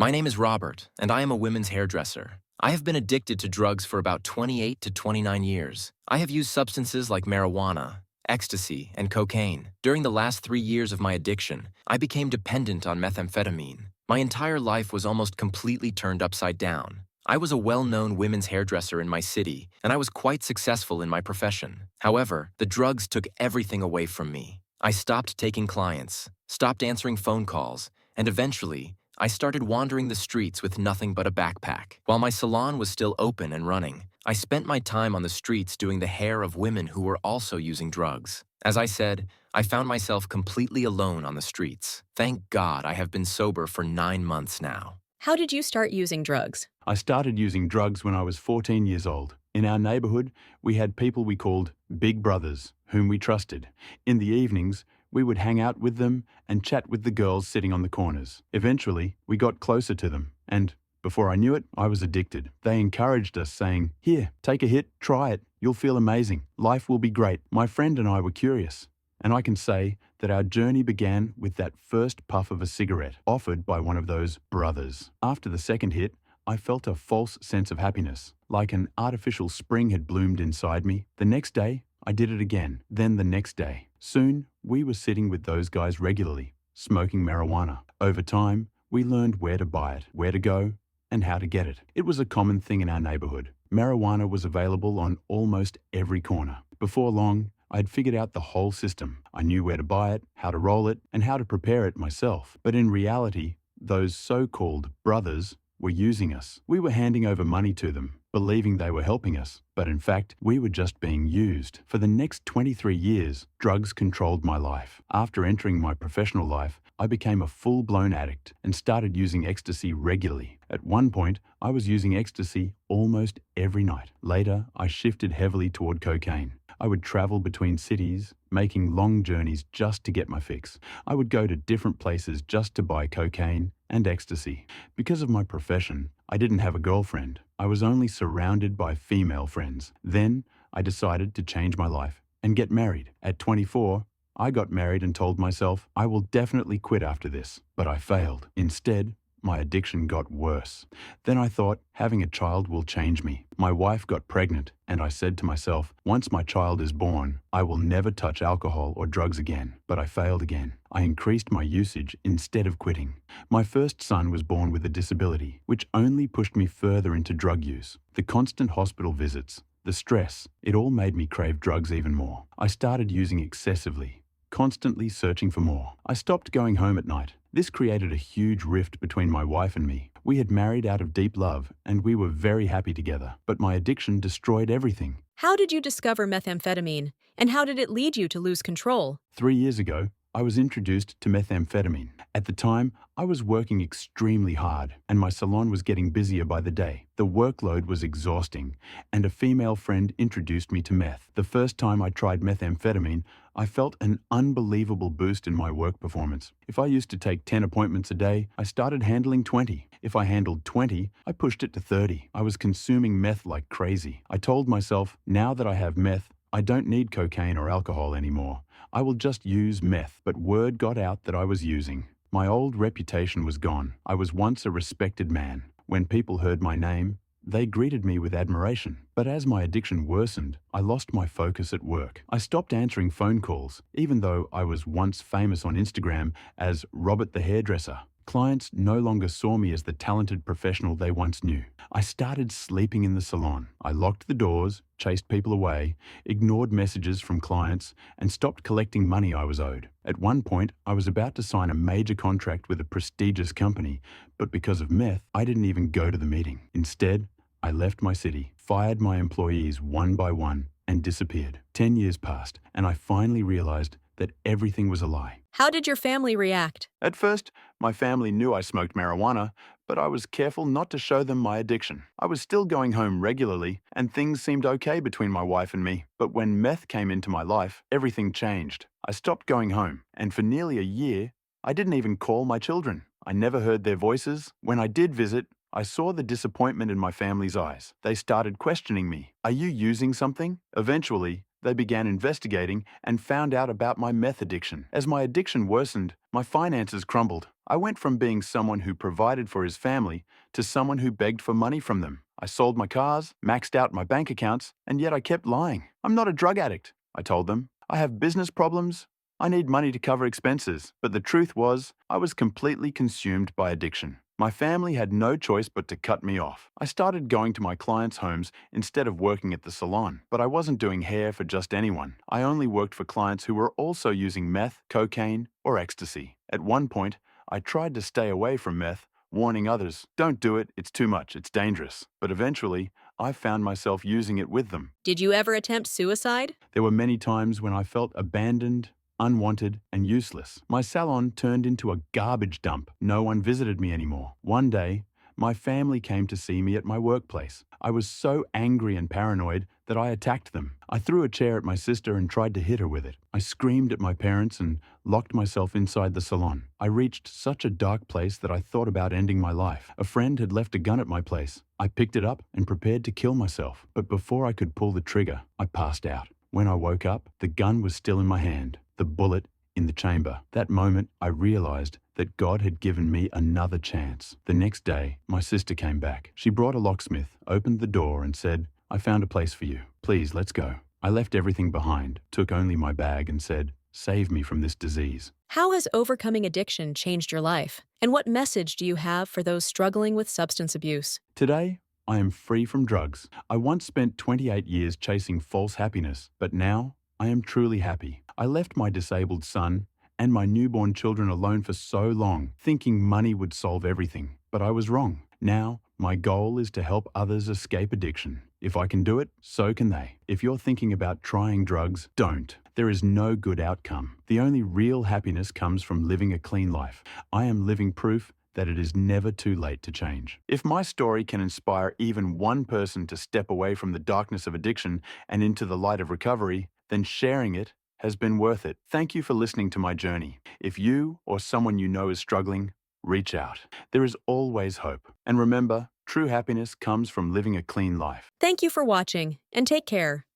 My name is Robert, and I am a women's hairdresser. I have been addicted to drugs for about 28 to 29 years. I have used substances like marijuana, ecstasy, and cocaine. During the last 3 years of my addiction, I became dependent on methamphetamine. My entire life was almost completely turned upside down. I was a well-known women's hairdresser in my city, and I was quite successful in my profession. However, the drugs took everything away from me. I stopped taking clients, stopped answering phone calls, and eventually, I started wandering the streets with nothing but a backpack. While my salon was still open and running, I spent my time on the streets doing the hair of women who were also using drugs. As I said, I found myself completely alone on the streets. Thank God I have been sober for 9 months now. How did you start using drugs? I started using drugs when I was 14 years old. In our neighborhood, we had people we called big brothers, whom we trusted. In the evenings, we would hang out with them and chat with the girls sitting on the corners. Eventually, we got closer to them, and before I knew it, I was addicted. They encouraged us, saying, "Here, take a hit, try it, you'll feel amazing. Life will be great." My friend and I were curious, and I can say that our journey began with that first puff of a cigarette offered by one of those brothers. After the second hit, I felt a false sense of happiness, like an artificial spring had bloomed inside me. The next day, I did it again, then the next day. Soon, we were sitting with those guys regularly, smoking marijuana. Over time, we learned where to buy it, where to go, and how to get it. It was a common thing in our neighborhood. Marijuana was available on almost every corner. Before long, I had figured out the whole system. I knew where to buy it, how to roll it, and how to prepare it myself. But in reality, those so-called brothers were using us. We were handing over money to them, believing they were helping us, but in fact, we were just being used. For the next 23 years, drugs controlled my life. After entering my professional life, I became a full-blown addict and started using ecstasy regularly. At one point, I was using ecstasy almost every night. Later, I shifted heavily toward cocaine. I would travel between cities, making long journeys just to get my fix. I would go to different places just to buy cocaine and ecstasy. Because of my profession, I didn't have a girlfriend. I was only surrounded by female friends. Then, I decided to change my life and get married. At 24, I got married and told myself, I will definitely quit after this. But I failed. Instead, my addiction got worse. Then I thought, having a child will change me. My wife got pregnant, and I said to myself, once my child is born, I will never touch alcohol or drugs again. But I failed again. I increased my usage instead of quitting. My first son was born with a disability, which only pushed me further into drug use. The constant hospital visits, the stress, it all made me crave drugs even more. I started using excessively, constantly searching for more. I stopped going home at night. This created a huge rift between my wife and me. We had married out of deep love, and we were very happy together. But my addiction destroyed everything. How did you discover methamphetamine, and how did it lead you to lose control? 3 years ago, I was introduced to methamphetamine. At the time, I was working extremely hard, and my salon was getting busier by the day. The workload was exhausting, and a female friend introduced me to meth. The first time I tried methamphetamine, I felt an unbelievable boost in my work performance. If I used to take 10 appointments a day, I started handling 20. If I handled 20, I pushed it to 30. I was consuming meth like crazy. I told myself, now that I have meth, I don't need cocaine or alcohol anymore. I will just use meth. But word got out that I was using. My old reputation was gone. I was once a respected man. When people heard my name, they greeted me with admiration. But as my addiction worsened, I lost my focus at work. I stopped answering phone calls, even though I was once famous on Instagram as Robert the Hairdresser. Clients no longer saw me as the talented professional they once knew. I started sleeping in the salon. I locked the doors, chased people away, ignored messages from clients, and stopped collecting money I was owed. At one point, I was about to sign a major contract with a prestigious company, but because of meth, I didn't even go to the meeting. Instead, I left my city, fired my employees one by one, and disappeared. 10 years passed, and I finally realized that everything was a lie. How did your family react? At first, my family knew I smoked marijuana, but I was careful not to show them my addiction. I was still going home regularly, and things seemed okay between my wife and me. But when meth came into my life, everything changed. I stopped going home, and for nearly a year, I didn't even call my children. I never heard their voices. When I did visit, I saw the disappointment in my family's eyes. They started questioning me. Are you using something? Eventually, they began investigating and found out about my meth addiction. As my addiction worsened, my finances crumbled. I went from being someone who provided for his family to someone who begged for money from them. I sold my cars, maxed out my bank accounts, and yet I kept lying. I'm not a drug addict, I told them. I have business problems. I need money to cover expenses. But the truth was, I was completely consumed by addiction. My family had no choice but to cut me off. I started going to my clients' homes instead of working at the salon. But I wasn't doing hair for just anyone. I only worked for clients who were also using meth, cocaine, or ecstasy. At one point, I tried to stay away from meth, warning others, don't do it, it's too much, it's dangerous. But eventually, I found myself using it with them. Did you ever attempt suicide? There were many times when I felt abandoned, unwanted, and useless. My salon turned into a garbage dump. No one visited me anymore. One day, my family came to see me at my workplace. I was so angry and paranoid that I attacked them. I threw a chair at my sister and tried to hit her with it. I screamed at my parents and locked myself inside the salon. I reached such a dark place that I thought about ending my life. A friend had left a gun at my place. I picked it up and prepared to kill myself. But before I could pull the trigger, I passed out. When I woke up, the gun was still in my hand, the bullet in the chamber. That moment, I realized that God had given me another chance. The next day, my sister came back. She brought a locksmith, opened the door, and said, I found a place for you. Please, let's go. I left everything behind, took only my bag, and said, save me from this disease. How has overcoming addiction changed your life? And what message do you have for those struggling with substance abuse? Today, I am free from drugs. I once spent 28 years chasing false happiness, but now I am truly happy. I left my disabled son and my newborn children alone for so long, thinking money would solve everything. But I was wrong. Now, my goal is to help others escape addiction. If I can do it, so can they. If you're thinking about trying drugs, don't. There is no good outcome. The only real happiness comes from living a clean life. I am living proof that it is never too late to change. If my story can inspire even one person to step away from the darkness of addiction and into the light of recovery, then sharing it has been worth it. Thank you for listening to my journey. If you or someone you know is struggling, reach out. There is always hope. And remember, true happiness comes from living a clean life. Thank you for watching, and take care.